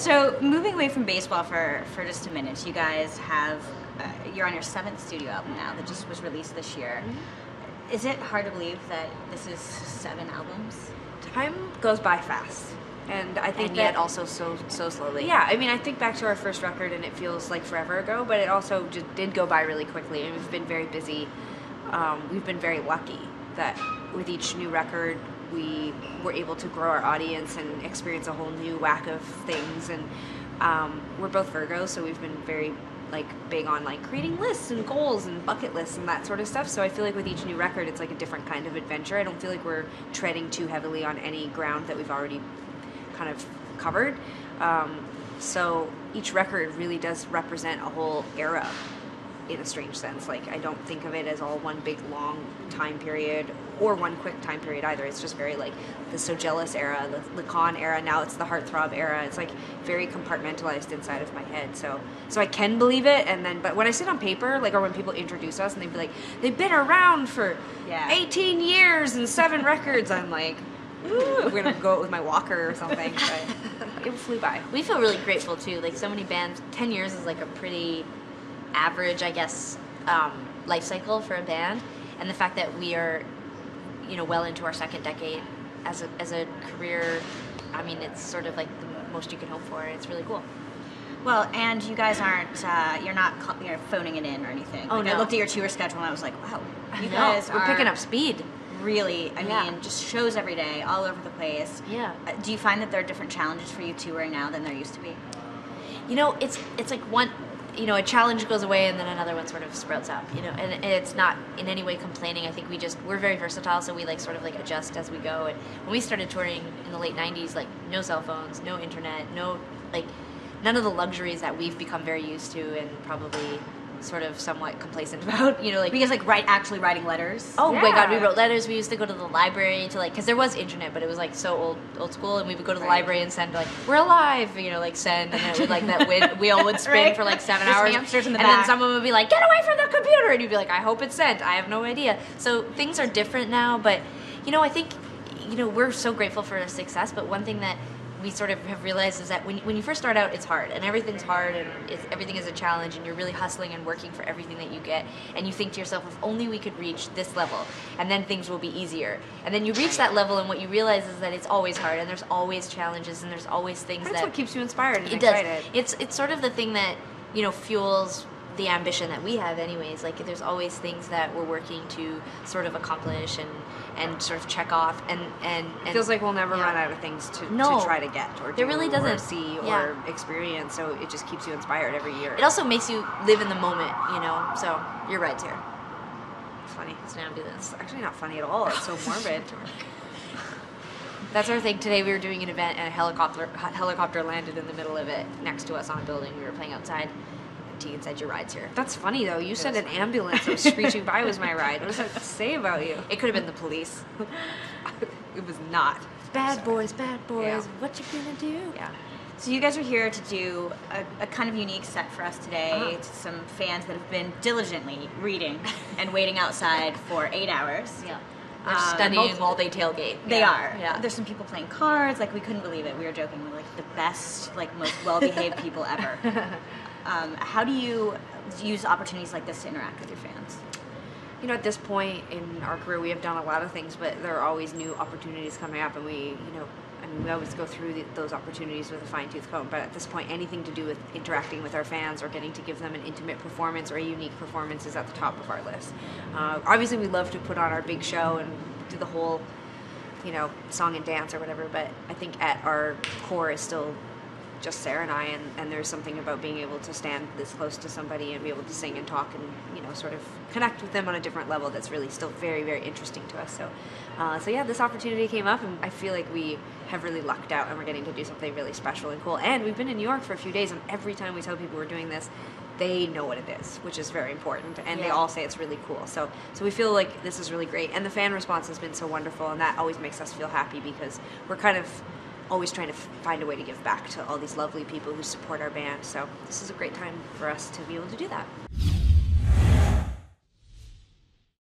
So moving away from baseball for just a minute, you guys have, you're on your 7th studio album now that just was released this year. Mm-hmm. Is it hard to believe that this is 7 albums? Time goes by fast. And I think yet also so slowly. Yeah, I mean, I think back to our first record and it feels like forever ago, but it also just did go by really quickly, and we've been very busy. We've been very lucky that with each new record we were able to grow our audience and experience a whole new whack of things. And we're both Virgos, so we've been very big on creating lists and goals and bucket lists and that sort of stuff. So I feel like with each new record it's like a different kind of adventure. I don't feel like we're treading too heavily on any ground that we've already kind of covered. So each record really does represent a whole era in a strange sense. I don't think of it as all one big long time period or one quick time period either. It's just very the So Jealous era, the Con era, now it's the Heartthrob era. It's very compartmentalized inside of my head. So I can believe it, but when I sit on paper, or when people introduce us and they'd be like, they've been around for 18 years and 7 records, I'm like, ooh, I'm gonna go out with my walker or something. But it flew by. We feel really grateful too. So many bands, 10 years is a pretty average, I guess, life cycle for a band, and the fact that we are, well into our 2nd decade as a career, I mean, it's sort of the most you can hope for. It's really cool. Well, and you guys aren't, you're not phoning it in or anything. Oh, no. I looked at your tour schedule and I was like, wow, you guys are picking up speed. Really, I mean, just shows every day, all over the place. Yeah. Do you find that there are different challenges for you touring now than there used to be? It's like one, a challenge goes away and then another one sort of sprouts up, and it's not in any way complaining. I think we're very versatile, so we sort of adjust as we go. And when we started touring in the late 90s, no cell phones, no internet, no, none of the luxuries that we've become very used to and probably sort of somewhat complacent about, because actually writing letters. Oh my God, we wrote letters. We used to go to the library to because there was internet, but it was so old school, and we would go to the library and send we're alive, send, and it would that wheel would spin for 7 hours, hamsters in the and back. then someone would be like, get away from the computer, and you'd be like, I hope it's sent. I have no idea. So things are different now, but I think we're so grateful for our success. But one thing that we sort of have realized is that when you first start out, it's hard, and everything's hard, and everything is a challenge, and you're really hustling and working for everything that you get, and you think to yourself, if only we could reach this level, and then things will be easier. And then you reach that level, and what you realize is that it's always hard, and there's always challenges, and there's always things That's what keeps you inspired and excited. It's sort of the thing that fuels the ambition that we have anyways. There's always things that we're working to sort of accomplish and sort of check off, and it feels like we'll never run out of things to try to get or do, it really doesn't. Or see or experience, so it just keeps you inspired every year. It also makes you live in the moment, so your ride's here. It's funny. It's an ambulance. It's actually not funny at all. It's so morbid. That's our thing. Today we were doing an event and a helicopter landed in the middle of it next to us on a building. We were playing outside. Tegan said, your ride's here. That's funny though. You said an ambulance that was screeching by was my ride. What does that say about you? It could have been the police. It was not. Bad boys, Yeah. what you gonna do? Yeah. So you guys are here to do a kind of unique set for us today to some fans that have been diligently reading and waiting outside for 8 hours. Yeah. They're studying while they tailgate. They are. Yeah. There's some people playing cards. We couldn't believe it. We were joking. We're the best, most well-behaved people ever. How do you use opportunities like this to interact with your fans? At this point in our career, we have done a lot of things, but there are always new opportunities coming up, and we always go through those opportunities with a fine-tooth comb. But at this point, anything to do with interacting with our fans or getting to give them an intimate performance or a unique performance is at the top of our list. Obviously, we love to put on our big show and do the whole, song and dance or whatever, but I think at our core is still just Sarah and I, and there's something about being able to stand this close to somebody and be able to sing and talk and sort of connect with them on a different level that's really still very, very interesting to us. So yeah, this opportunity came up, and I feel like we have really lucked out, and we're getting to do something really special and cool. And we've been in New York for a few days, and every time we tell people we're doing this, they know what it is, which is very important, and they all say it's really cool. So we feel like this is really great, and the fan response has been so wonderful, and that always makes us feel happy because we're kind of always trying to find a way to give back to all these lovely people who support our band. So this is a great time for us to be able to do that.